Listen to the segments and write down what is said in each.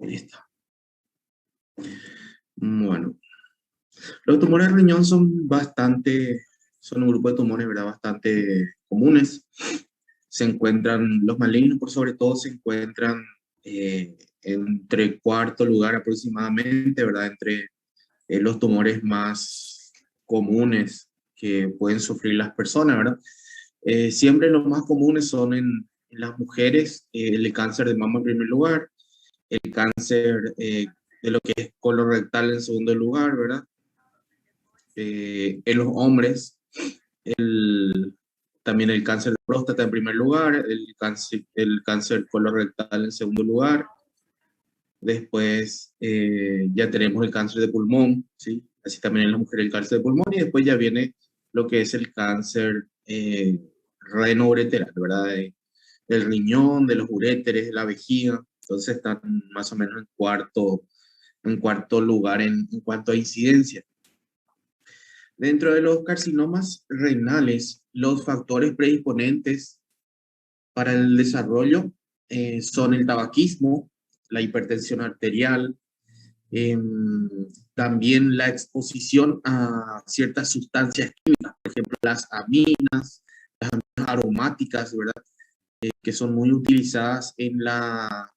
Ahí está. Bueno, los tumores de riñón son un grupo de tumores, ¿verdad? Bastante comunes. Se encuentran, los malignos por sobre todo se encuentran entre cuarto lugar aproximadamente, ¿verdad? Entre los tumores más comunes que pueden sufrir las personas, ¿verdad? Siempre los más comunes son en las mujeres, el cáncer de mama en primer lugar, el cáncer de lo que es colorectal en segundo lugar, ¿verdad? En los hombres, también el cáncer de próstata en primer lugar, el cáncer colorectal en segundo lugar. Después ya tenemos el cáncer de pulmón, ¿sí? Así también en la mujer el cáncer de pulmón, y después ya viene lo que es el cáncer renoureteral, ¿verdad? Del riñón, de los uréteres, de la vejiga. Entonces están más o menos en cuarto lugar en cuanto a incidencia. Dentro de los carcinomas renales, los factores predisponentes para el desarrollo son el tabaquismo, la hipertensión arterial, también la exposición a ciertas sustancias químicas, por ejemplo, las aminas aromáticas, ¿verdad? Que son muy utilizadas en la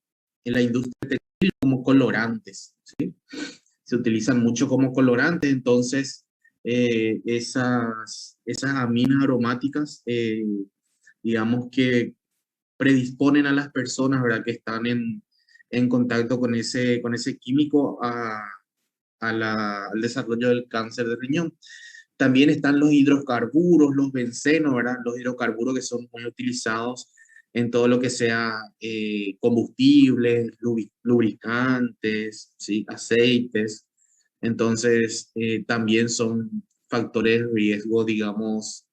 industria textil como colorantes, ¿sí? Se utilizan mucho como colorantes, entonces esas aminas aromáticas, digamos que predisponen a las personas, ¿verdad? Que están en contacto con ese químico al desarrollo del cáncer de riñón. También están los hidrocarburos, los bencenos, ¿verdad? Los hidrocarburos que son muy utilizados en todo lo que sea combustibles, lubricantes, ¿sí? Aceites. Entonces, también son factores de riesgo, digamos,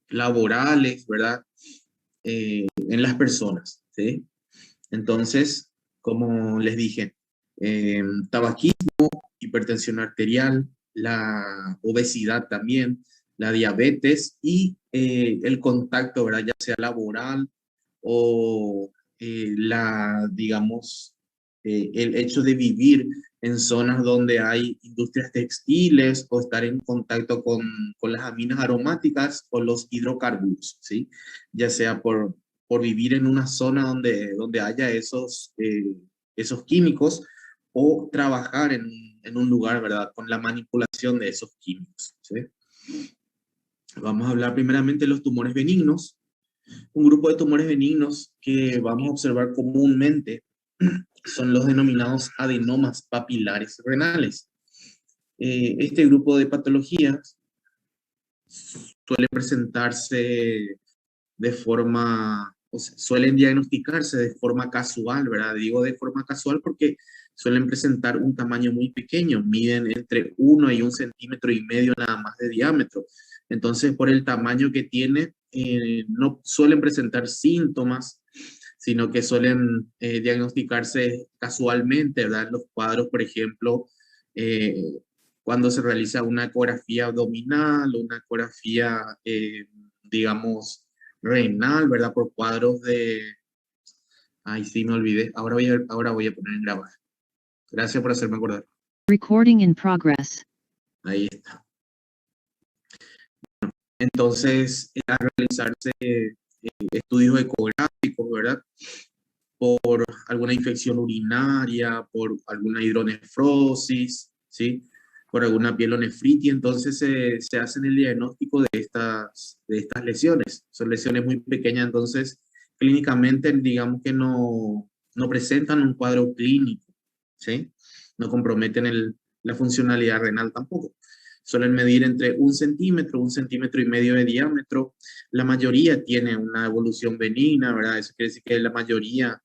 laborales, ¿verdad? En las personas, ¿sí? Entonces, como les dije, tabaquismo, hipertensión arterial, la obesidad también, la diabetes y el contacto, ¿verdad? Ya sea laboral o digamos, el hecho de vivir en zonas donde hay industrias textiles o estar en contacto con las aminas aromáticas o los hidrocarburos, ¿sí? Ya sea por vivir en una zona donde haya esos químicos o trabajar en un lugar, ¿verdad? Con la manipulación de esos químicos, ¿sí? Vamos a hablar primeramente de los tumores benignos. Un grupo de tumores benignos que vamos a observar comúnmente son los denominados adenomas papilares renales. Este grupo de patologías suele presentarse de forma, o sea, suelen diagnosticarse de forma casual, ¿verdad? Digo de forma casual porque suelen presentar un tamaño muy pequeño, miden entre 1 y 1,5 cm nada más de diámetro. Entonces, por el tamaño que tiene, no suelen presentar síntomas, sino que suelen diagnosticarse casualmente, ¿verdad? Los cuadros, por ejemplo, eh, cuando se realiza una ecografía abdominal o una ecografía, digamos, renal, ¿verdad? Por cuadros de... Ay, sí, me olvidé. Ahora voy a poner en grabar. Gracias por hacerme acordar. Recording in progress. Ahí está. Entonces, a realizarse estudios ecográficos, ¿verdad? Por alguna infección urinaria, por alguna hidronefrosis, ¿sí? Por alguna pielonefritis, entonces se hacen el diagnóstico de estas lesiones. Son lesiones muy pequeñas, entonces clínicamente digamos que no presentan un cuadro clínico, ¿sí? No comprometen la funcionalidad renal tampoco. Suelen medir entre 1 cm, 1,5 cm de diámetro. La mayoría tiene una evolución benigna, ¿verdad? Eso quiere decir que la mayoría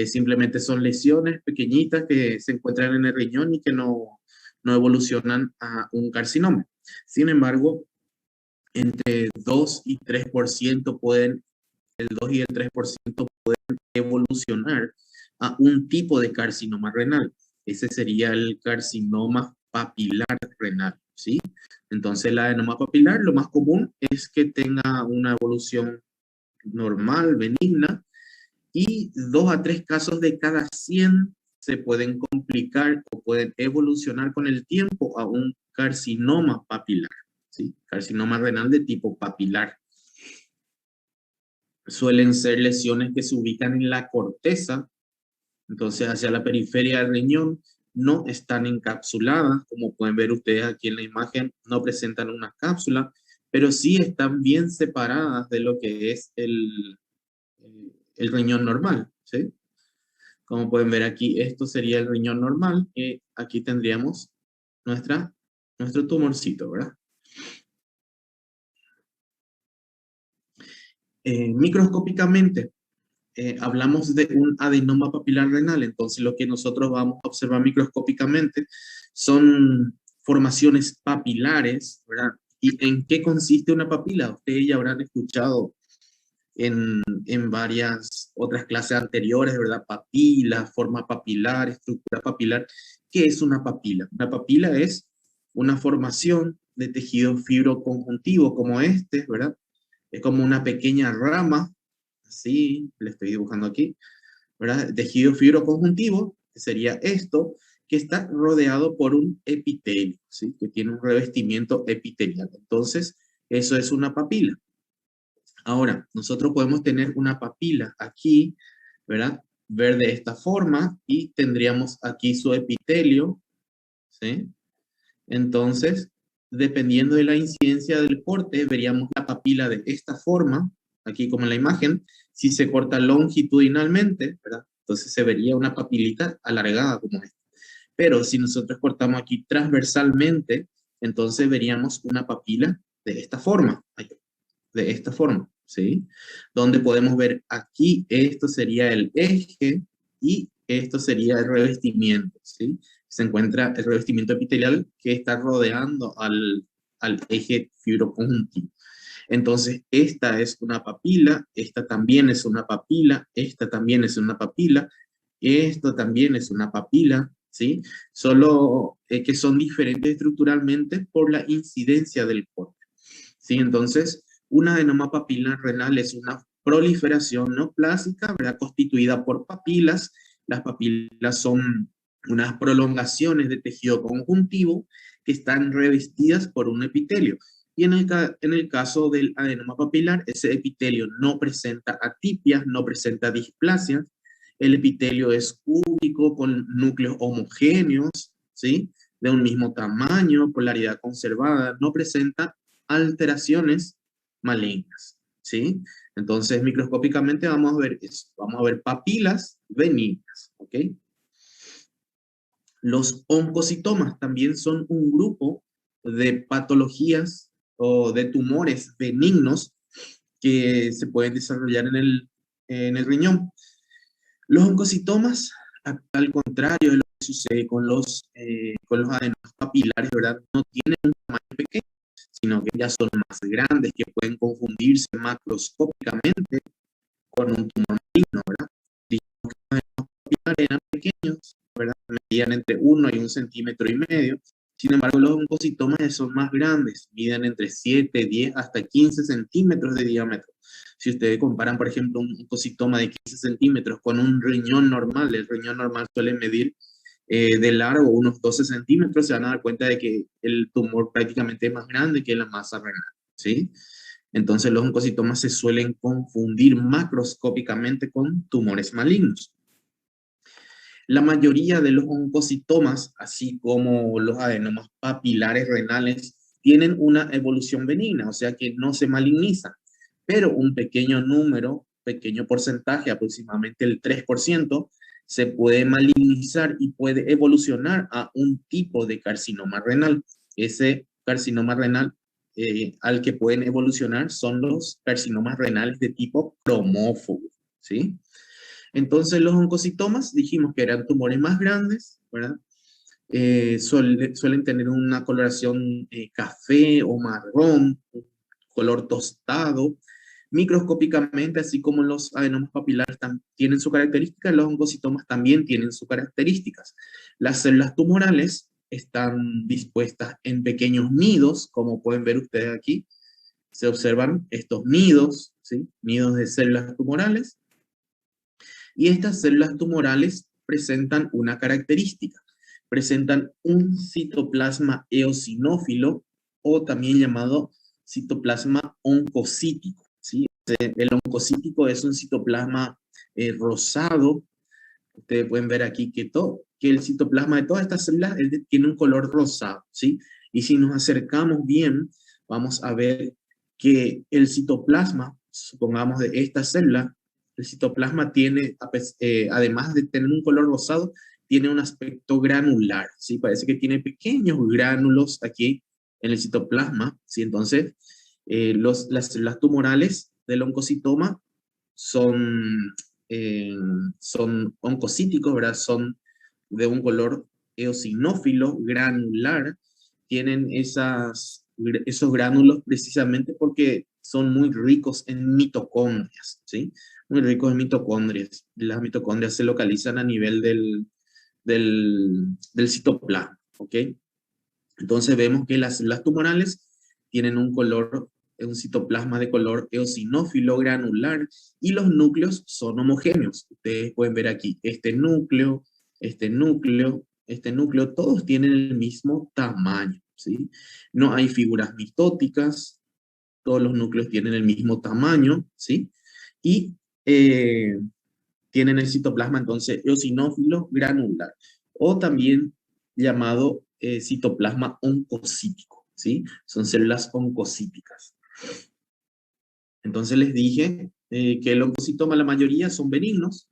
simplemente son lesiones pequeñitas que se encuentran en el riñón y que no evolucionan a un carcinoma. Sin embargo, entre 2 y 3% el 2 y el 3% pueden evolucionar a un tipo de carcinoma renal. Ese sería el carcinoma papilar renal, ¿sí? Entonces, el adenoma papilar, lo más común es que tenga una evolución normal, benigna, y 2 a 3 casos de cada 100 se pueden complicar o pueden evolucionar con el tiempo a un carcinoma papilar, ¿sí? Carcinoma renal de tipo papilar. Suelen ser lesiones que se ubican en la corteza, entonces hacia la periferia del riñón, no están encapsuladas, como pueden ver ustedes aquí en la imagen, no presentan una cápsula, pero sí están bien separadas de lo que es el riñón normal, ¿sí? Como pueden ver aquí, esto sería el riñón normal, y aquí tendríamos nuestro tumorcito, ¿verdad? Microscópicamente, hablamos de un adenoma papilar renal, entonces lo que nosotros vamos a observar microscópicamente son formaciones papilares, ¿verdad? ¿Y en qué consiste una papila? Ustedes ya habrán escuchado en varias otras clases anteriores, ¿verdad? Papila, forma papilar, estructura papilar. ¿Qué es una papila? Una papila es una formación de tejido fibroconjuntivo como este, ¿verdad? Es como una pequeña rama, así, le estoy dibujando aquí, ¿verdad? Tejido fibroconjuntivo, que sería esto, que está rodeado por un epitelio, ¿sí? Que tiene un revestimiento epitelial. Entonces, eso es una papila. Ahora, nosotros podemos tener una papila aquí, ¿verdad? Ver de esta forma y tendríamos aquí su epitelio, ¿sí? Entonces, dependiendo de la incidencia del corte, veríamos la papila de esta forma, aquí como en la imagen. Si se corta longitudinalmente, ¿verdad? Entonces se vería una papilita alargada como esta. Pero si nosotros cortamos aquí transversalmente, entonces veríamos una papila de esta forma, de esta forma, ¿sí? Donde podemos ver aquí, esto sería el eje y esto sería el revestimiento, ¿sí? Se encuentra el revestimiento epitelial que está rodeando al eje fibroconjuntivo. Entonces, esta es una papila, esta también es una papila, esta también es una papila, esto también es una papila, ¿sí? Solo que son diferentes estructuralmente por la incidencia del corte, ¿sí? Entonces, una adenoma papilar renal es una proliferación neoplásica, ¿verdad? Constituida por papilas. Las papilas son unas prolongaciones de tejido conjuntivo que están revestidas por un epitelio. Y en el caso del adenoma papilar, ese epitelio no presenta atipias, no presenta displasias. El epitelio es cúbico con núcleos homogéneos, ¿sí? De un mismo tamaño, polaridad conservada, no presenta alteraciones malignas, ¿sí? Entonces, microscópicamente vamos a ver eso. Vamos a ver papilas benignas, ¿ok? Los oncocitomas también son un grupo de patologías o de tumores benignos que se pueden desarrollar en el riñón. Los oncocitomas, al contrario de lo que sucede con los adenomas papilares, ¿verdad? No tienen un tamaño pequeño, sino que ya son más grandes, que pueden confundirse macroscópicamente con un tumor maligno, ¿verdad? Dijimos que los adenomas papilares eran pequeños, ¿verdad? Medían entre 1 y 1,5 centímetros. Sin embargo, los oncocitomas son más grandes, miden entre 7, 10 hasta 15 centímetros de diámetro. Si ustedes comparan, por ejemplo, un oncocitoma de 15 centímetros con un riñón normal, el riñón normal suele medir de largo unos 12 centímetros, se van a dar cuenta de que el tumor prácticamente es más grande que la masa renal, ¿sí? Entonces los oncocitomas se suelen confundir macroscópicamente con tumores malignos. La mayoría de los oncocitomas, así como los adenomas papilares renales, tienen una evolución benigna, o sea que no se malignizan, pero un pequeño número, pequeño porcentaje, aproximadamente el 3%, se puede malignizar y puede evolucionar a un tipo de carcinoma renal. Ese carcinoma renal al que pueden evolucionar son los carcinomas renales de tipo cromófobo, ¿sí? Entonces los oncocitomas dijimos que eran tumores más grandes, ¿verdad? Suelen tener una coloración café o marrón, color tostado. Microscópicamente, así como los adenomas papilares tienen su característica, los oncocitomas también tienen sus características. Las células tumorales están dispuestas en pequeños nidos, como pueden ver ustedes aquí. Se observan estos nidos, ¿sí? Nidos de células tumorales. Y estas células tumorales presentan una característica. Presentan un citoplasma eosinófilo o también llamado citoplasma oncocítico, ¿sí? El oncocítico es un citoplasma rosado. Ustedes pueden ver aquí que el citoplasma de todas estas células tiene un color rosado, ¿sí? Y si nos acercamos bien, vamos a ver que el citoplasma, supongamos de esta célula, el citoplasma tiene, además de tener un color rosado, tiene un aspecto granular, ¿sí? Parece que tiene pequeños gránulos aquí en el citoplasma, ¿sí? Entonces, las células tumorales del oncocitoma son, son oncocíticos, ¿verdad? Son de un color eosinófilo, granular, tienen esos gránulos precisamente porque son muy ricos en mitocondrias, ¿sí? Muy ricos en mitocondrias. Las mitocondrias se localizan a nivel del citoplasma, ¿ok? Entonces vemos que las células tumorales tienen un citoplasma de color eosinófilo granular y los núcleos son homogéneos. Ustedes pueden ver aquí este núcleo, este núcleo, este núcleo, todos tienen el mismo tamaño, ¿sí? No hay figuras mitóticas, todos los núcleos tienen el mismo tamaño, ¿sí? Y tienen el citoplasma entonces eosinófilo granular o también llamado citoplasma oncocítico, ¿sí? Son células oncocíticas. Entonces les dije que el oncocitoma, la mayoría son benignos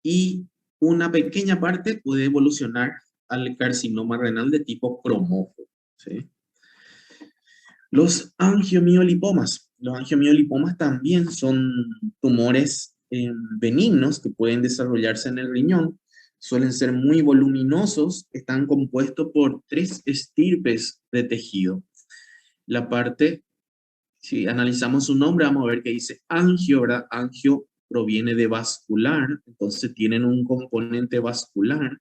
y una pequeña parte puede evolucionar al carcinoma renal de tipo cromófobo, ¿sí? Los angiomiolipomas. Los angiomiolipomas también son tumores benignos que pueden desarrollarse en el riñón. Suelen ser muy voluminosos, están compuestos por 3 estirpes de tejido. La parte, si analizamos su nombre, vamos a ver que dice angio, ¿verdad? Angio proviene de vascular, entonces tienen un componente vascular.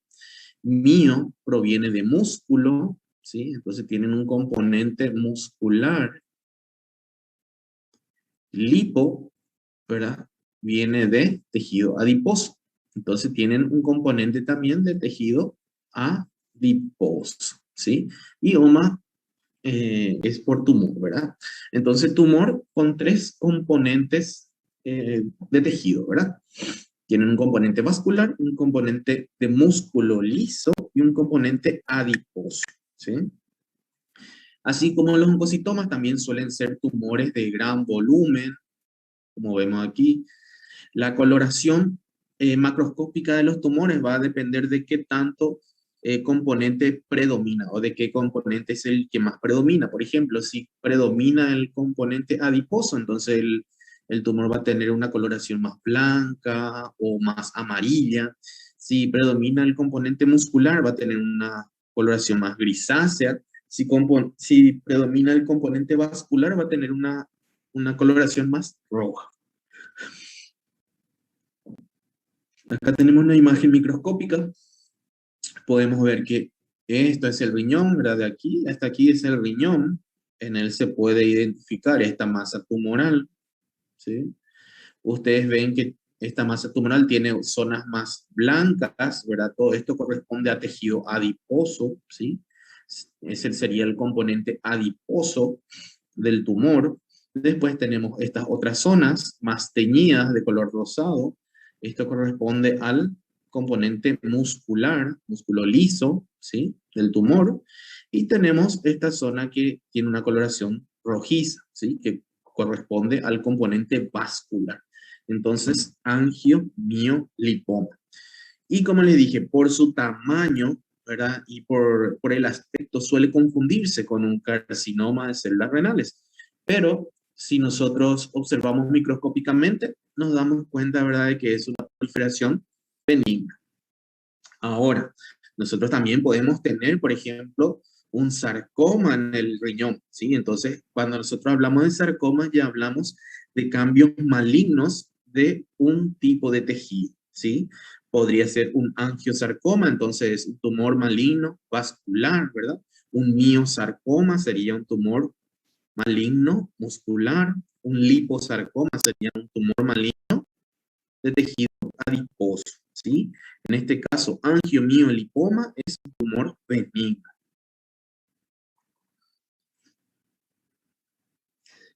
Mio proviene de músculo, ¿sí? Entonces tienen un componente muscular. Lipo, ¿verdad? Viene de tejido adiposo. Entonces tienen un componente también de tejido adiposo, ¿sí? Y oma es por tumor, ¿verdad? Entonces tumor con 3 componentes de tejido, ¿verdad? Tienen un componente vascular, un componente de músculo liso y un componente adiposo, ¿sí? Así como los oncocitomas también suelen ser tumores de gran volumen, como vemos aquí. La coloración macroscópica de los tumores va a depender de qué tanto componente predomina o de qué componente es el que más predomina. Por ejemplo, si predomina el componente adiposo, entonces el tumor va a tener una coloración más blanca o más amarilla. Si predomina el componente muscular, va a tener una coloración más grisácea. Si predomina el componente vascular, va a tener una coloración más roja. Acá tenemos una imagen microscópica. Podemos ver que esto es el riñón, ¿verdad? De aquí hasta aquí es el riñón. En él se puede identificar esta masa tumoral, ¿sí? Ustedes ven que esta masa tumoral tiene zonas más blancas, ¿verdad? Todo esto corresponde a tejido adiposo, ¿sí? Ese sería el componente adiposo del tumor. Después tenemos estas otras zonas más teñidas de color rosado. Esto corresponde al componente muscular, músculo liso, ¿sí? Del tumor. Y tenemos esta zona que tiene una coloración rojiza, ¿sí? Que corresponde al componente vascular. Entonces, angiomiolipoma. Y como les dije, por su tamaño, ¿verdad? Y por el aspecto suele confundirse con un carcinoma de células renales. Pero si nosotros observamos microscópicamente, nos damos cuenta, ¿verdad?, de que es una proliferación benigna. Ahora, nosotros también podemos tener, por ejemplo, un sarcoma en el riñón, ¿sí? Entonces, cuando nosotros hablamos de sarcoma, ya hablamos de cambios malignos de un tipo de tejido, ¿sí? Podría ser un angiosarcoma, entonces un tumor maligno vascular, ¿verdad? Un miosarcoma sería un tumor maligno muscular. Un liposarcoma sería un tumor maligno de tejido adiposo, ¿sí? En este caso, angiomiolipoma es un tumor benigno.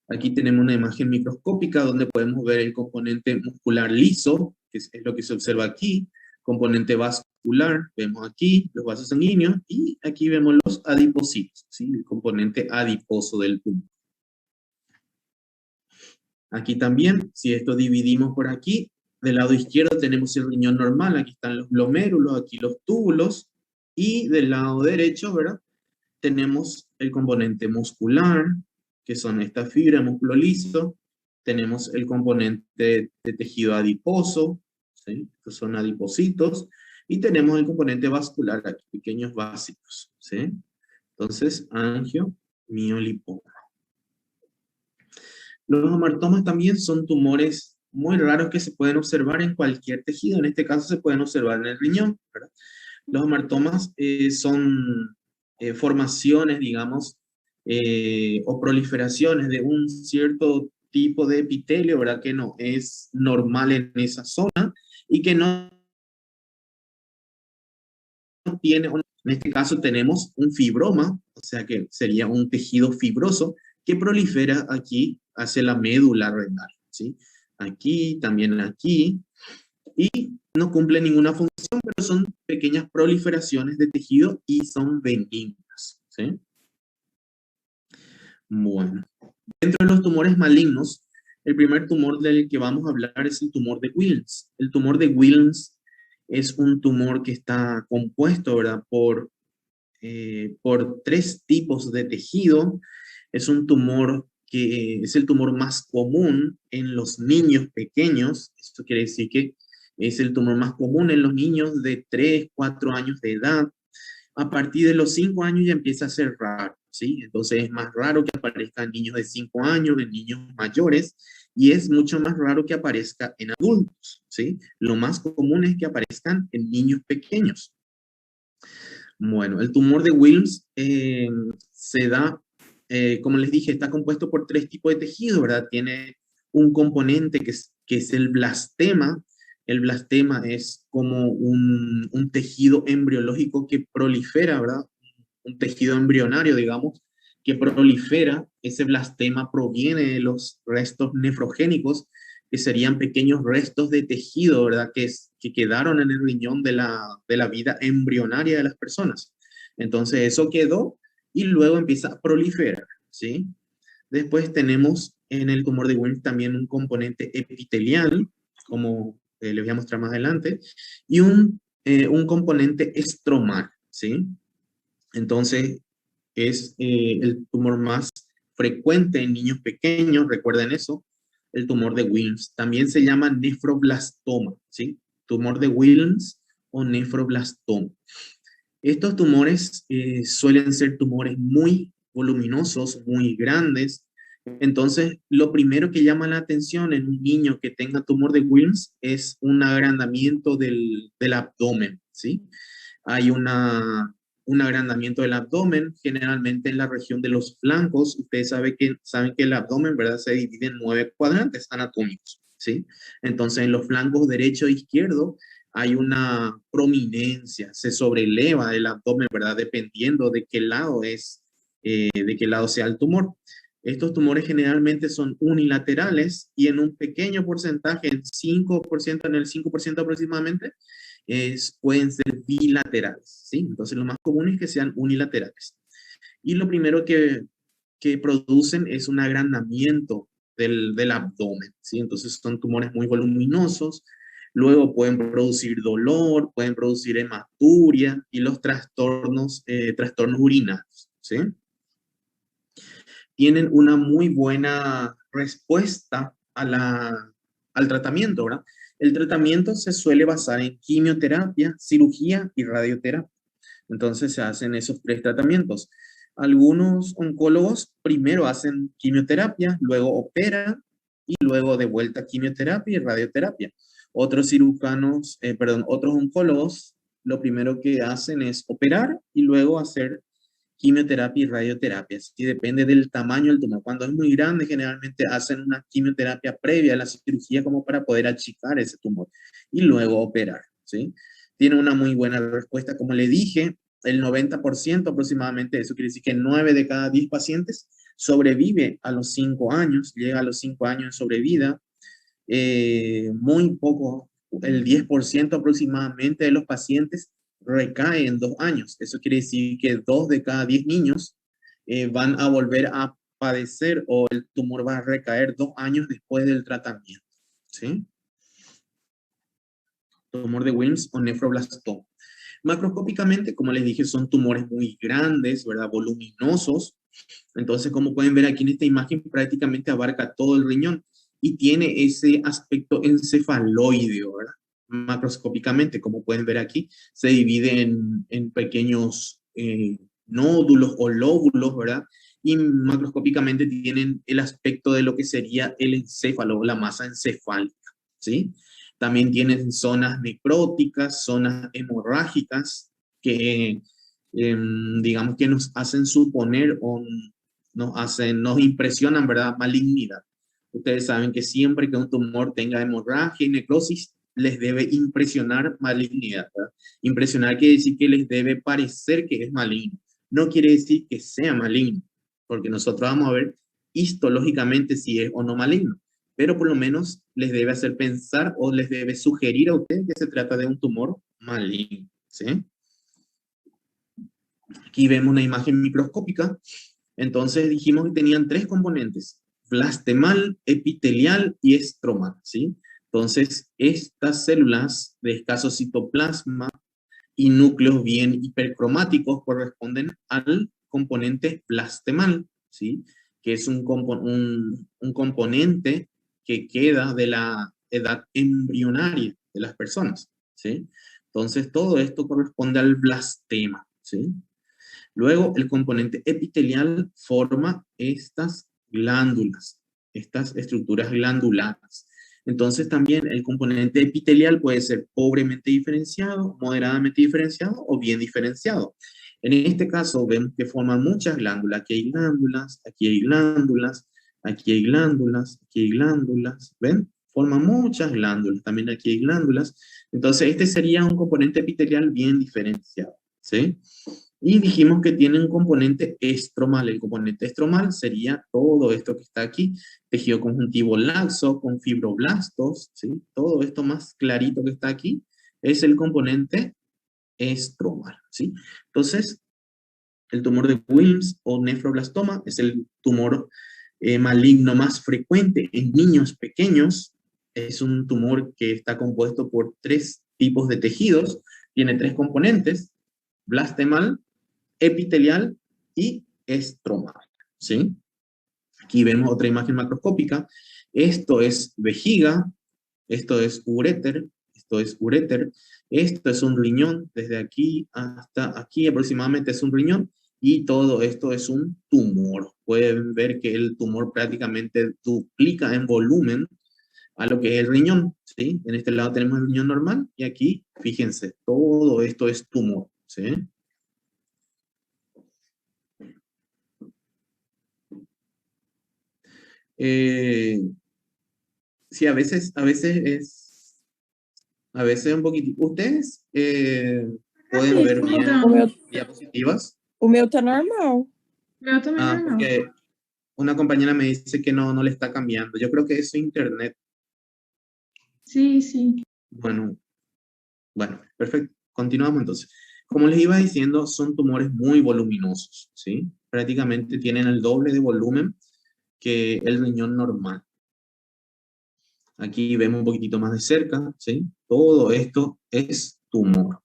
Aquí tenemos una imagen microscópica donde podemos ver el componente muscular liso, que es lo que se observa aquí, componente vascular, vemos aquí los vasos sanguíneos, y aquí vemos los adipocitos, ¿sí? El componente adiposo del tumor. Aquí también, si esto dividimos por aquí, del lado izquierdo tenemos el riñón normal, aquí están los glomérulos, aquí los túbulos, y del lado derecho, ¿verdad? Tenemos el componente muscular, que son estas fibras, músculo liso. Tenemos el componente de tejido adiposo, ¿sí? Que son adipocitos. Y tenemos el componente vascular, aquí, pequeños vasitos, ¿sí? Entonces, angiomiolipoma. Los amartomas también son tumores muy raros que se pueden observar en cualquier tejido. En este caso se pueden observar en el riñón, ¿verdad? Los amartomas son formaciones, digamos, o proliferaciones de un cierto tipo de epitelio, ¿verdad? Que no es normal en esa zona y que no tiene, en este caso tenemos un fibroma, o sea que sería un tejido fibroso que prolifera aquí hacia la médula renal, ¿sí? Aquí, también aquí, y no cumple ninguna función, pero son pequeñas proliferaciones de tejido y son benignas, ¿sí? Bueno, dentro de los tumores malignos, el primer tumor del que vamos a hablar es el tumor de Wilms. El tumor de Wilms es un tumor que está compuesto, ¿verdad? Por tres tipos de tejido. Es un tumor que es el tumor más común en los niños pequeños. Esto quiere decir que es el tumor más común en los niños de 3, 4 años de edad. A partir de los 5 años ya empieza a ser raro, ¿sí? Entonces es más raro que aparezcan niños de 5 años, en niños mayores, y es mucho más raro que aparezca en adultos, ¿sí? Lo más común es que aparezcan en niños pequeños. Bueno, el tumor de Wilms se da, como les dije, está compuesto por tres tipos de tejido, ¿verdad? Tiene un componente que es el blastema. El blastema es como un tejido embriológico que prolifera, ¿verdad? Un tejido embrionario, digamos, que prolifera. Ese blastema proviene de los restos nefrogénicos, que serían pequeños restos de tejido, ¿verdad? Que quedaron en el riñón de la vida embrionaria de las personas. Entonces eso quedó y luego empieza a proliferar, ¿sí? Después tenemos en el tumor de Wilms también un componente epitelial, como les voy a mostrar más adelante, y un componente estromal, ¿sí? Entonces es el tumor más frecuente en niños pequeños, recuerden eso, el tumor de Wilms. También se llama nefroblastoma, ¿sí? Tumor de Wilms o nefroblastoma. Estos tumores suelen ser tumores muy voluminosos, muy grandes. Entonces, lo primero que llama la atención en un niño que tenga tumor de Wilms es un agrandamiento del abdomen, ¿sí? Hay un agrandamiento del abdomen, generalmente en la región de los flancos. Ustedes saben que el abdomen, ¿verdad? Se divide en 9 cuadrantes anatómicos, ¿sí? Entonces, en los flancos derecho e izquierdo hay una prominencia, se sobreleva el abdomen, ¿verdad? Dependiendo de qué lado de qué lado sea el tumor. Estos tumores generalmente son unilaterales y en un pequeño porcentaje, en el 5% aproximadamente, pueden ser bilaterales, ¿sí? Entonces lo más común es que sean unilaterales. Y lo primero que producen es un agrandamiento del abdomen, ¿sí? Entonces son tumores muy voluminosos, luego pueden producir dolor, pueden producir hematuria y los trastornos urinarios, ¿sí? Tienen una muy buena respuesta al tratamiento, ¿verdad? El tratamiento se suele basar en quimioterapia, cirugía y radioterapia. Entonces se hacen esos tres tratamientos. Algunos oncólogos primero hacen quimioterapia, luego operan y luego de vuelta quimioterapia y radioterapia. Otros otros oncólogos, lo primero que hacen es operar y luego hacer quimioterapia y radioterapia. Sí, depende del tamaño del tumor. Cuando es muy grande, generalmente hacen una quimioterapia previa a la cirugía como para poder achicar ese tumor y luego operar, ¿sí? Tiene una muy buena respuesta. Como le dije, el 90% aproximadamente, eso quiere decir que 9 de cada 10 pacientes sobrevive a los 5 años, llega a los 5 años en sobrevida. Muy poco, el 10% aproximadamente de los pacientes recae en 2 años. Eso quiere decir que 2 de cada 10 niños van a volver a padecer o el tumor va a recaer 2 años después del tratamiento. ¿Sí? Tumor de Wilms o nefroblastoma. Macroscópicamente, como les dije, son tumores muy grandes, ¿verdad? Voluminosos. Entonces, como pueden ver aquí en esta imagen, prácticamente abarca todo el riñón y tiene ese aspecto encefaloideo, ¿verdad? Macroscópicamente, como pueden ver aquí, se divide en pequeños nódulos o lóbulos, ¿verdad? Y macroscópicamente tienen el aspecto de lo que sería el encéfalo, la masa encefálica, ¿sí? También tienen zonas necróticas, zonas hemorrágicas, que digamos que nos hacen suponer o nos impresionan, ¿verdad? Malignidad. Ustedes saben que siempre que un tumor tenga hemorragia y necrosis, les debe impresionar malignidad, ¿verdad? Impresionar quiere decir que les debe parecer que es maligno. No quiere decir que sea maligno, porque nosotros vamos a ver histológicamente si es o no maligno, pero por lo menos les debe hacer pensar o les debe sugerir a ustedes que se trata de un tumor maligno, ¿sí? Aquí vemos una imagen microscópica. Entonces dijimos que tenían 3 componentes: blastemal, epitelial y estromal, ¿sí? Entonces, estas células de escaso citoplasma y núcleos bien hipercromáticos corresponden al componente blastemal, ¿sí? Que es un componente que queda de la edad embrionaria de las personas, ¿sí? Entonces, todo esto corresponde al blastema, ¿sí? Luego, el componente epitelial forma estas glándulas, estas estructuras glandulares. Entonces, también el componente epitelial puede ser pobremente diferenciado, moderadamente diferenciado o bien diferenciado. En este caso, vemos que forman muchas glándulas. Aquí hay glándulas, aquí hay glándulas, aquí hay glándulas, aquí hay glándulas. ¿Ven? Forman muchas glándulas. También aquí hay glándulas. Entonces, este sería un componente epitelial bien diferenciado, ¿sí? Y dijimos que tiene un componente estromal. El componente estromal sería todo esto que está aquí, tejido conjuntivo laxo con fibroblastos, ¿sí? Todo esto más clarito que está aquí es el componente estromal, ¿sí? Entonces, el tumor de Wilms o nefroblastoma es el tumor maligno más frecuente en niños pequeños. Es un tumor que está compuesto por 3 tipos de tejidos, tiene 3 componentes: blastemal, epitelial y estromal, ¿sí? Aquí vemos otra imagen macroscópica. Esto es vejiga, esto es uréter, esto es uréter, esto es un riñón, desde aquí hasta aquí aproximadamente es un riñón, y todo esto es un tumor. Pueden ver que el tumor prácticamente duplica en volumen a lo que es el riñón, ¿sí? En este lado tenemos el riñón normal, y aquí, fíjense, todo esto es tumor, ¿sí? Sí, a veces es un poquitito. ¿Ustedes pueden ver bien O meu, diapositivas? o meu tá normal. Meu também Ah, normal. porque una compañera me dice que no le está cambiando. Yo creo que es su internet. Sí, sí. Bueno, perfecto. Continuamos entonces. Como les iba diciendo, son tumores muy voluminosos, ¿sí? Prácticamente tienen el doble de volumen que el riñón normal. Aquí vemos un poquitito más de cerca, ¿sí? Todo esto es tumor.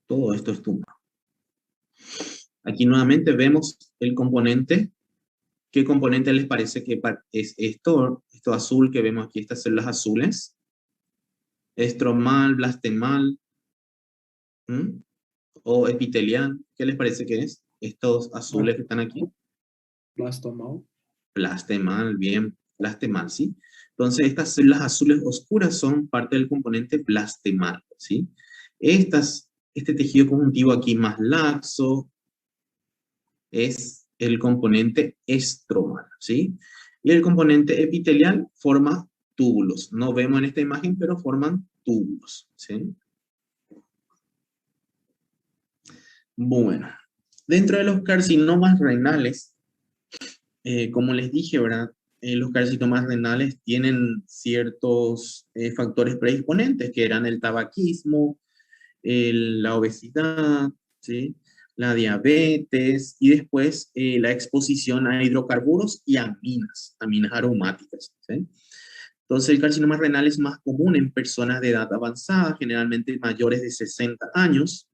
Todo esto es tumor. Aquí nuevamente vemos el componente. ¿Qué componente les parece que es esto? Esto azul que vemos aquí, estas células azules. Estromal, blastemal, ¿m? O epitelial. ¿Qué les parece que es? Estos azules que están aquí. Blastomal. Blastemal, bien, blastemal, ¿sí? Entonces, estas células azules oscuras son parte del componente blastemal, ¿sí? Este tejido conjuntivo aquí más laxo, es el componente estromal, ¿sí? Y el componente epitelial forma túbulos. No vemos en esta imagen, pero forman túbulos, ¿sí? Bueno, dentro de los carcinomas renales, como les dije, ¿verdad? Los carcinomas renales tienen ciertos factores predisponentes, que eran el tabaquismo, la obesidad, ¿sí? La diabetes y después la exposición a hidrocarburos y aminas aromáticas, ¿sí? Entonces el carcinoma renal es más común en personas de edad avanzada, generalmente mayores de 60 años.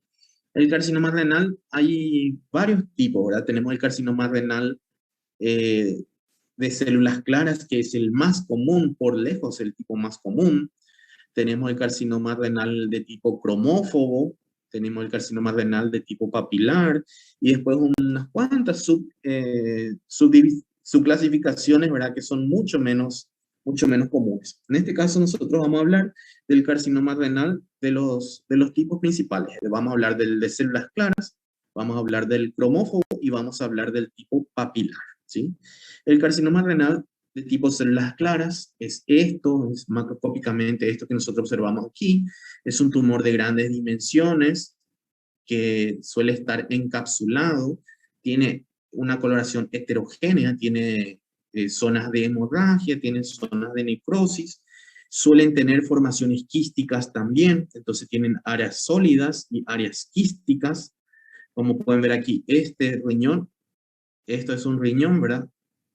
El carcinoma renal hay varios tipos, ¿verdad? Tenemos el carcinoma renal eh, de células claras, que es el más común, por lejos el tipo más común. Tenemos el carcinoma renal de tipo cromófobo, tenemos el carcinoma renal de tipo papilar, y después unas cuantas subclasificaciones, ¿verdad? Que son mucho menos comunes. En este caso nosotros vamos a hablar del carcinoma renal de los tipos principales. Vamos a hablar del de células claras, vamos a hablar del cromófobo y vamos a hablar del tipo papilar, ¿sí? El carcinoma renal de tipo células claras es macroscópicamente esto que nosotros observamos aquí. Es un tumor de grandes dimensiones que suele estar encapsulado, tiene una coloración heterogénea, tiene zonas de hemorragia, tiene zonas de necrosis, suelen tener formaciones quísticas también, entonces tienen áreas sólidas y áreas quísticas, como pueden ver aquí, este riñón, esto es un riñón, ¿verdad?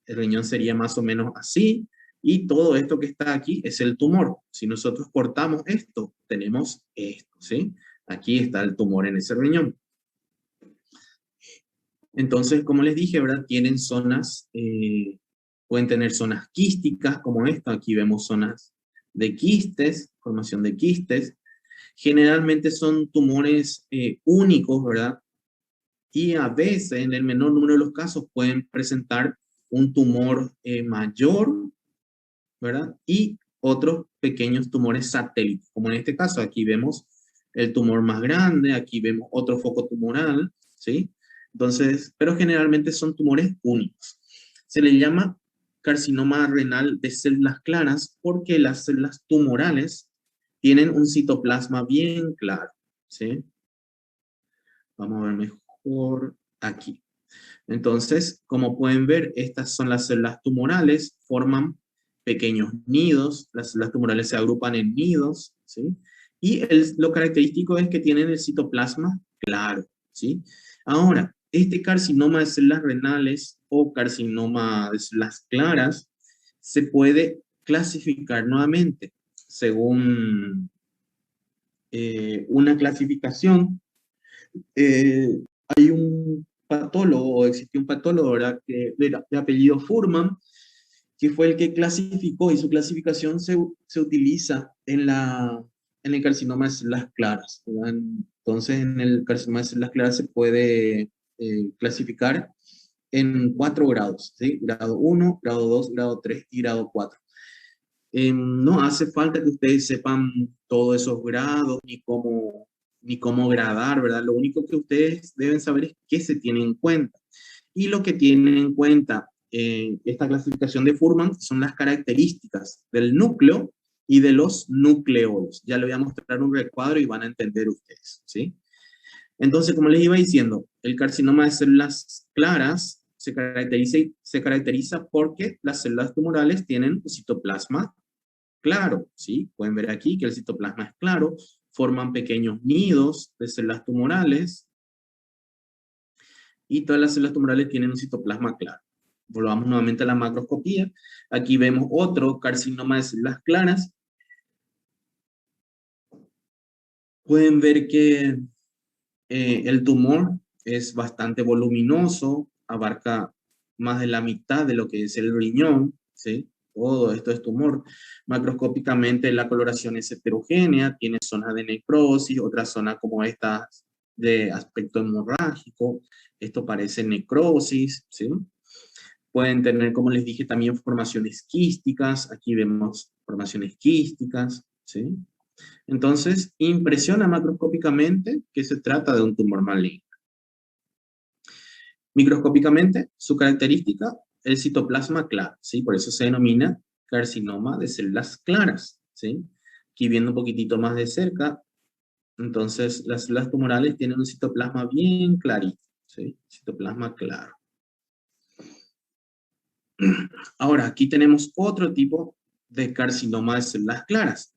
El riñón sería más o menos así, y todo esto que está aquí es el tumor. Si nosotros cortamos esto, tenemos esto, ¿sí? Aquí está el tumor en ese riñón. Entonces, como les dije, ¿verdad? Tienen zonas, pueden tener zonas quísticas como esta. Aquí vemos zonas de quistes, formación de quistes. Generalmente son tumores únicos, ¿verdad? Y a veces, en el menor número de los casos, pueden presentar un tumor mayor, ¿verdad? Y otros pequeños tumores satélites, como en este caso, aquí vemos el tumor más grande, aquí vemos otro foco tumoral, ¿sí? Entonces, pero generalmente son tumores únicos. Se le llama carcinoma renal de células claras porque las células tumorales tienen un citoplasma bien claro, ¿sí? Vamos a ver mejor aquí. Entonces, como pueden ver, estas son las células tumorales, forman pequeños nidos, las células tumorales se agrupan en nidos, ¿sí? Y lo característico es que tienen el citoplasma claro, ¿sí? Ahora, este carcinoma de células renales o carcinoma de células claras se puede clasificar nuevamente según una clasificación. Hay un patólogo, o existió un patólogo, ¿verdad? Que de apellido Furman, que fue el que clasificó, y su clasificación se utiliza en el carcinoma de células claras, ¿verdad? Entonces, en el carcinoma de células claras se puede clasificar en 4 grados, ¿sí? Grado 1, grado 2, grado 3 y grado 4. No hace falta que ustedes sepan todos esos grados ni cómo gradar, ¿verdad? Lo único que ustedes deben saber es qué se tiene en cuenta. Y lo que tienen en cuenta esta clasificación de Furman son las características del núcleo y de los nucleolos. Ya les voy a mostrar un recuadro y van a entender ustedes, ¿sí? Entonces, como les iba diciendo, el carcinoma de células claras se caracteriza porque las células tumorales tienen un citoplasma claro, ¿sí? Pueden ver aquí que el citoplasma es claro, forman pequeños nidos de células tumorales y todas las células tumorales tienen un citoplasma claro. Volvamos nuevamente a la macroscopía. Aquí vemos otro carcinoma de células claras. Pueden ver que el tumor es bastante voluminoso, abarca más de la mitad de lo que es el riñón, ¿sí? Todo esto es tumor. Macroscópicamente la coloración es heterogénea, tiene zonas de necrosis, otras zonas como estas de aspecto hemorrágico, esto parece necrosis, ¿sí? Pueden tener, como les dije, también formaciones quísticas, aquí vemos formaciones quísticas, ¿sí? Entonces, impresiona macroscópicamente que se trata de un tumor maligno. Microscópicamente, su característica, el citoplasma claro, ¿sí? Por eso se denomina carcinoma de células claras, ¿sí? Aquí viendo un poquitito más de cerca, entonces las células tumorales tienen un citoplasma bien clarito, ¿sí? Citoplasma claro. Ahora, aquí tenemos otro tipo de carcinoma de células claras.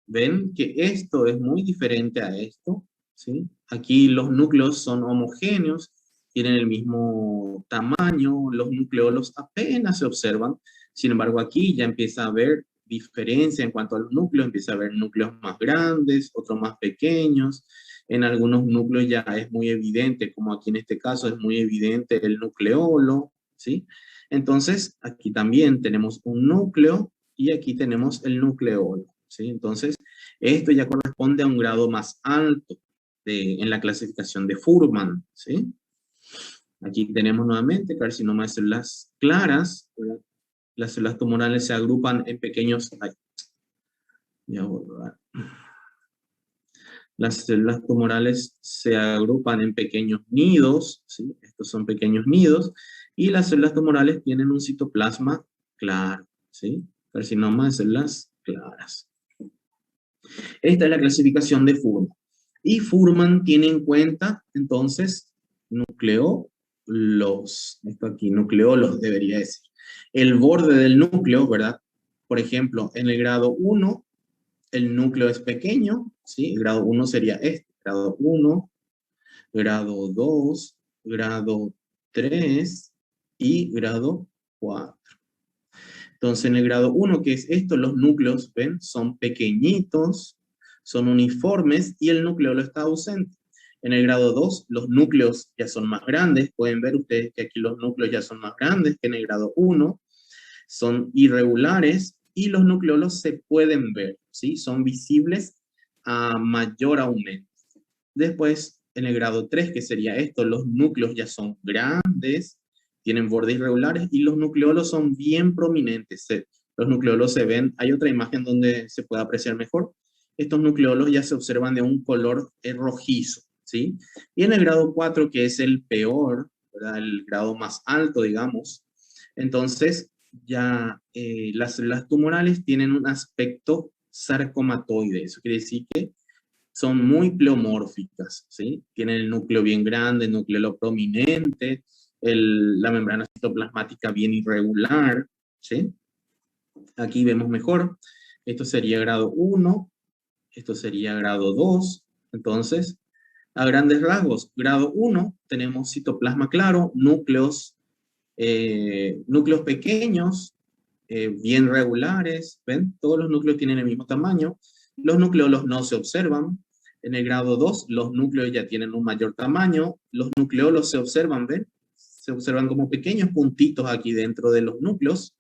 Ven que esto es muy diferente a esto, ¿sí? Aquí los núcleos son homogéneos, tienen el mismo tamaño, los nucleolos apenas se observan. Sin embargo, aquí ya empieza a haber diferencia en cuanto a los núcleos, empieza a haber núcleos más grandes, otros más pequeños. En algunos núcleos ya es muy evidente, como aquí en este caso es muy evidente el nucleolo, ¿sí? Entonces, aquí también tenemos un núcleo y aquí tenemos el nucleolo, ¿sí? Entonces, esto ya corresponde a un grado más alto en la clasificación de Fuhrman, ¿sí? Aquí tenemos nuevamente carcinoma de células claras, ¿verdad? Las células tumorales se agrupan en pequeños... Ay, ya voy a borrar. Las células tumorales se agrupan en pequeños nidos, ¿sí? Estos son pequeños nidos, y las células tumorales tienen un citoplasma claro, ¿sí? Carcinoma de células claras. Esta es la clasificación de Fuhrman. Y Fuhrman tiene en cuenta, entonces, nucleolos. Esto aquí, nucleolos debería decir. El borde del núcleo, ¿verdad? Por ejemplo, en el grado 1, el núcleo es pequeño, ¿sí? El grado 1 sería este. Grado 1, grado 2, grado 3 y grado 4. Entonces, en el grado 1, que es esto, los núcleos, ¿ven? Son pequeñitos, son uniformes y el nucleolo está ausente. En el grado 2, los núcleos ya son más grandes. Pueden ver ustedes que aquí los núcleos ya son más grandes que en el grado 1. Son irregulares y los nucleolos se pueden ver, ¿sí? Son visibles a mayor aumento. Después, en el grado 3, que sería esto, los núcleos ya son grandes, tienen bordes irregulares y los nucleolos son bien prominentes. Los nucleolos se ven, hay otra imagen donde se puede apreciar mejor. Estos nucleolos ya se observan de un color rojizo, ¿sí? Y en el grado 4, que es el peor, ¿verdad? El grado más alto, digamos, entonces ya las células tumorales tienen un aspecto sarcomatoide. Eso quiere decir que son muy pleomórficas, ¿sí? Tienen el núcleo bien grande, el núcleo prominente, la membrana citoplasmática bien irregular, ¿sí? Aquí vemos mejor. Esto sería grado 1, esto sería grado 2. Entonces, a grandes rasgos, grado 1 tenemos citoplasma claro, núcleos pequeños, bien regulares, ¿ven? Todos los núcleos tienen el mismo tamaño. Los nucleolos no se observan. En el grado 2, los núcleos ya tienen un mayor tamaño. Los nucleolos se observan, ¿ven? Se observan como pequeños puntitos aquí dentro de los núcleos.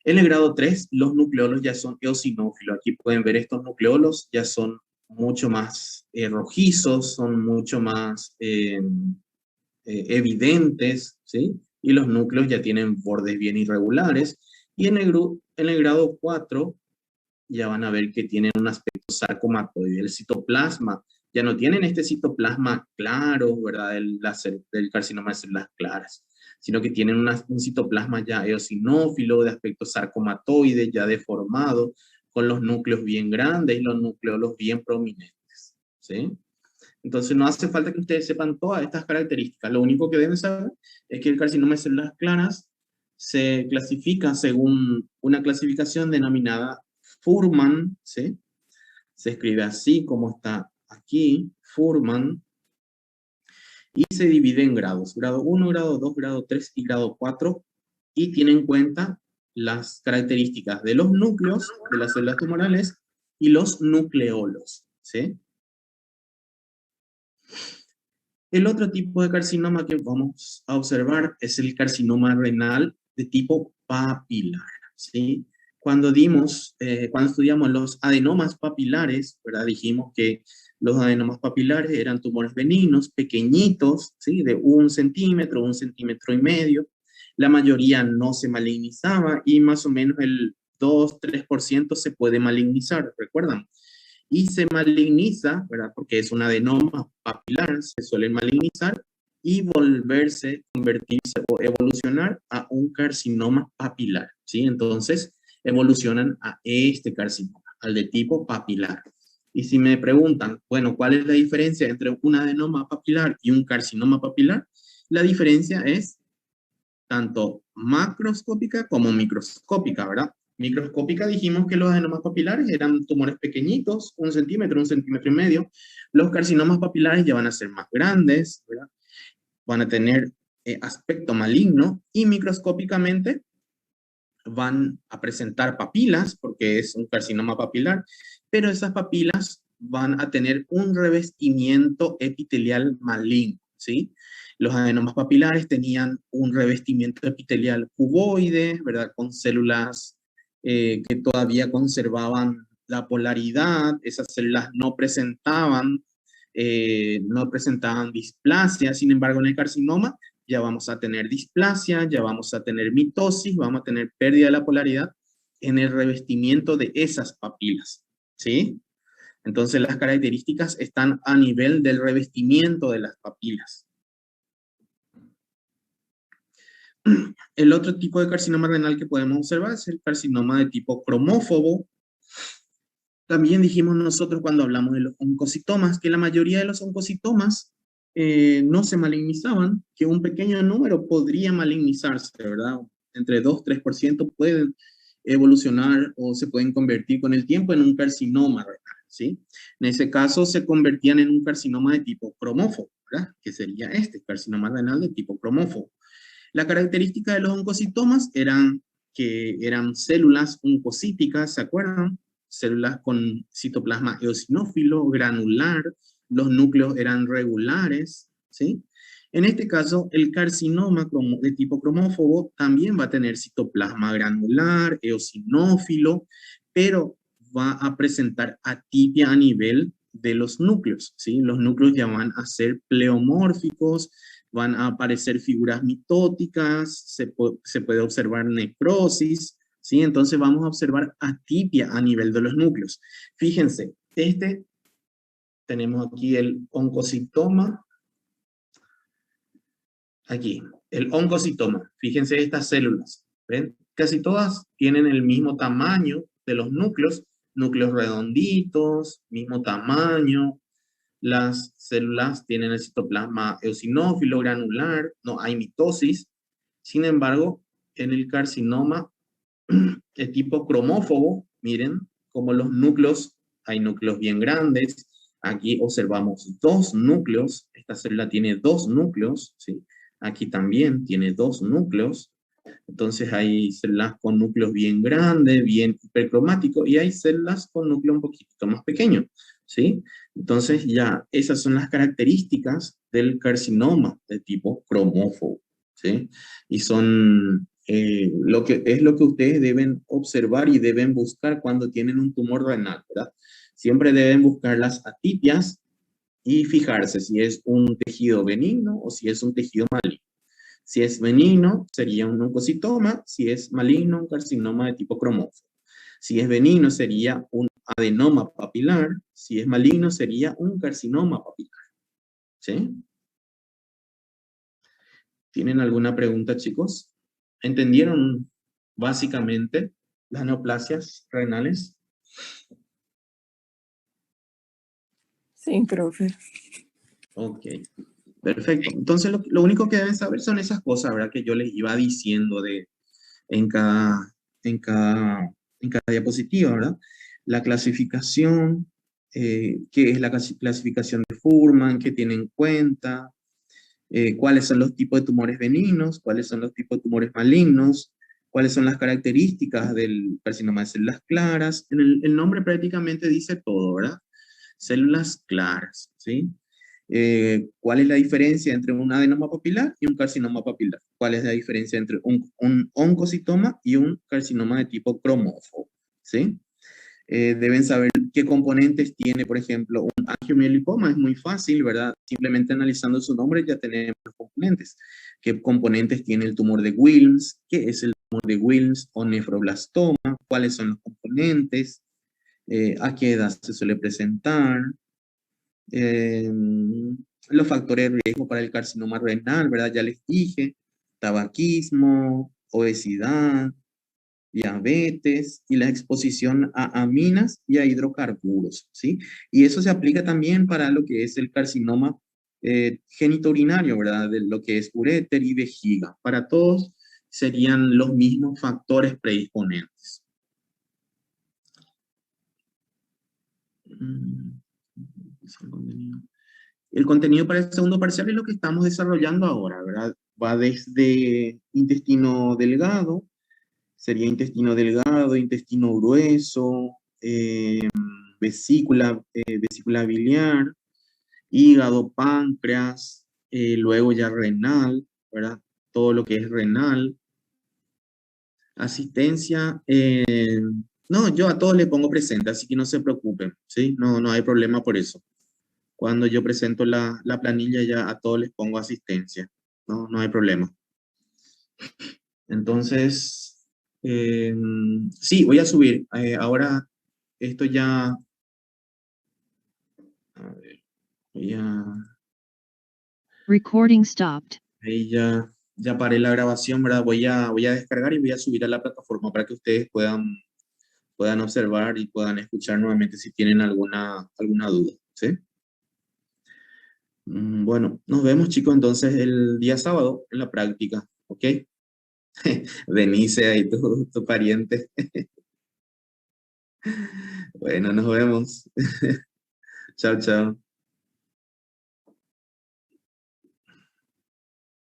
En el grado 3, los nucleolos ya son eosinófilos. Aquí pueden ver estos nucleolos, ya son mucho más rojizos, son mucho más evidentes, ¿sí? Y los núcleos ya tienen bordes bien irregulares. Y en el grado 4 ya van a ver que tienen un aspecto sarcomatoide. El citoplasma, ya no tienen este citoplasma claro, ¿verdad? Del carcinoma de células claras, sino que tienen un citoplasma ya eosinófilo, de aspecto sarcomatoide, ya deformado, con los núcleos bien grandes y los nucleolos bien prominentes, ¿sí? Entonces no hace falta que ustedes sepan todas estas características. Lo único que deben saber es que el carcinoma de células claras se clasifica según una clasificación denominada Fuhrman, ¿sí? Se escribe así como está aquí, Fuhrman, y se divide en grados. Grado 1, grado 2, grado 3 y grado 4, y tiene en cuenta las características de los núcleos de las células tumorales y los nucleolos, ¿sí? El otro tipo de carcinoma que vamos a observar es el carcinoma renal de tipo papilar, ¿sí? Cuando estudiamos los adenomas papilares, ¿verdad? Dijimos que los adenomas papilares eran tumores benignos, pequeñitos, ¿sí? De 1 centímetro, 1,5 centímetros. La mayoría no se malignizaba y más o menos el 2-3% se puede malignizar, ¿recuerdan? Y se maligniza, ¿verdad? Porque es un adenoma papilar, se suele malignizar y convertirse o evolucionar a un carcinoma papilar, ¿sí? Entonces, evolucionan a este carcinoma, al de tipo papilar. Y si me preguntan, bueno, ¿cuál es la diferencia entre un adenoma papilar y un carcinoma papilar? La diferencia es tanto macroscópica como microscópica, ¿verdad? Microscópica dijimos que los adenomas papilares eran tumores pequeñitos, 1 centímetro y medio. Los carcinomas papilares ya van a ser más grandes, ¿verdad? Van a tener aspecto maligno y microscópicamente van a presentar papilas, porque es un carcinoma papilar, pero esas papilas van a tener un revestimiento epitelial maligno, ¿sí? Los adenomas papilares tenían un revestimiento epitelial cuboide, ¿verdad? Con células que todavía conservaban la polaridad, esas células no presentaban displasia, sin embargo en el carcinoma ya vamos a tener displasia, ya vamos a tener mitosis, vamos a tener pérdida de la polaridad en el revestimiento de esas papilas, ¿sí? Entonces las características están a nivel del revestimiento de las papilas. El otro tipo de carcinoma renal que podemos observar es el carcinoma de tipo cromófobo. También dijimos nosotros cuando hablamos de los oncocitomas, que la mayoría de los oncocitomas no se malignizaban, que un pequeño número podría malignizarse, ¿verdad? Entre 2-3% pueden evolucionar o se pueden convertir con el tiempo en un carcinoma renal, ¿sí? En ese caso se convertían en un carcinoma de tipo cromófobo, ¿verdad? Que sería este, carcinoma renal de tipo cromófobo. La característica de los oncocitomas eran que eran células oncocíticas, ¿se acuerdan? Células con citoplasma eosinófilo, granular, los núcleos eran regulares, ¿sí? En este caso, el carcinoma de tipo cromófobo también va a tener citoplasma granular, eosinófilo, pero va a presentar atipia a nivel de los núcleos, ¿sí? Los núcleos ya van a ser pleomórficos, van a aparecer figuras mitóticas, se puede observar necrosis, ¿sí? Entonces vamos a observar atipia a nivel de los núcleos. Fíjense, tenemos aquí el oncocitoma, aquí, el oncocitoma. Fíjense estas células, ¿ven? Casi todas tienen el mismo tamaño de los núcleos redonditos, mismo tamaño. Las células tienen el citoplasma eosinófilo, granular, no hay mitosis. Sin embargo, en el carcinoma de tipo cromófobo, miren, como los núcleos, hay núcleos bien grandes. Aquí observamos 2 núcleos. Esta célula tiene 2 núcleos, ¿sí? Aquí también tiene 2 núcleos. Entonces hay células con núcleos bien grandes, bien hipercromáticos, y hay células con núcleo un poquito más pequeño, ¿sí? Entonces ya esas son las características del carcinoma de tipo cromófobo, ¿sí? Y son lo que ustedes deben observar y deben buscar cuando tienen un tumor renal, ¿verdad? Siempre deben buscar las atipias y fijarse si es un tejido benigno o si es un tejido maligno. Si es benigno, sería un oncocitoma. Si es maligno, un carcinoma de tipo cromófobo. Si es benigno, sería un adenoma papilar. Si es maligno, sería un carcinoma papilar. ¿Sí? ¿Tienen alguna pregunta, chicos? ¿Entendieron básicamente las neoplasias renales? Sí, profe. Ok, perfecto. Entonces, lo único que deben saber son esas cosas, ¿verdad? Que yo les iba diciendo en cada, en cada, en cada diapositiva, ¿verdad? La clasificación, qué es la clasificación de Fuhrman, qué tiene en cuenta, cuáles son los tipos de tumores benignos, cuáles son los tipos de tumores malignos, cuáles son las características del carcinoma de células claras. El nombre prácticamente dice todo, ¿verdad? Células claras, ¿sí? ¿Cuál es la diferencia entre un adenoma papilar y un carcinoma papilar? ¿Cuál es la diferencia entre un oncocitoma y un carcinoma de tipo cromófobo? ¿Sí? Deben saber qué componentes tiene, por ejemplo, un angiomielipoma. Es muy fácil, ¿verdad? Simplemente analizando su nombre ya tenemos los componentes. ¿Qué componentes tiene el tumor de Wilms? ¿Qué es el tumor de Wilms o nefroblastoma? ¿Cuáles son los componentes? ¿A qué edad se suele presentar? Los factores de riesgo para el carcinoma renal, ¿verdad? Ya les dije, tabaquismo, obesidad, diabetes y la exposición a aminas y a hidrocarburos, ¿sí? Y eso se aplica también para lo que es el carcinoma genitourinario, ¿verdad? De lo que es uréter y vejiga. Para todos serían los mismos factores predisponentes. El contenido para el segundo parcial es lo que estamos desarrollando ahora, ¿verdad? Va desde intestino delgado, sería intestino delgado, intestino grueso, vesícula biliar, hígado, páncreas, luego ya renal, ¿verdad? Todo lo que es renal. Asistencia, no, yo a todos les pongo presente, así que no se preocupen, ¿sí? No hay problema por eso. Cuando yo presento la planilla ya a todos les pongo asistencia, no hay problema. Entonces, sí, voy a subir. Ahora, esto ya... A ver, Recording stopped. ahí ya paré la grabación, ¿verdad? Voy a descargar y voy a subir a la plataforma para que ustedes puedan observar y puedan escuchar nuevamente si tienen alguna duda, ¿sí? Bueno, nos vemos, chicos, entonces el día sábado en la práctica, ¿ok? Denise, ahí tu pariente. Bueno, nos vemos. Chao, chao.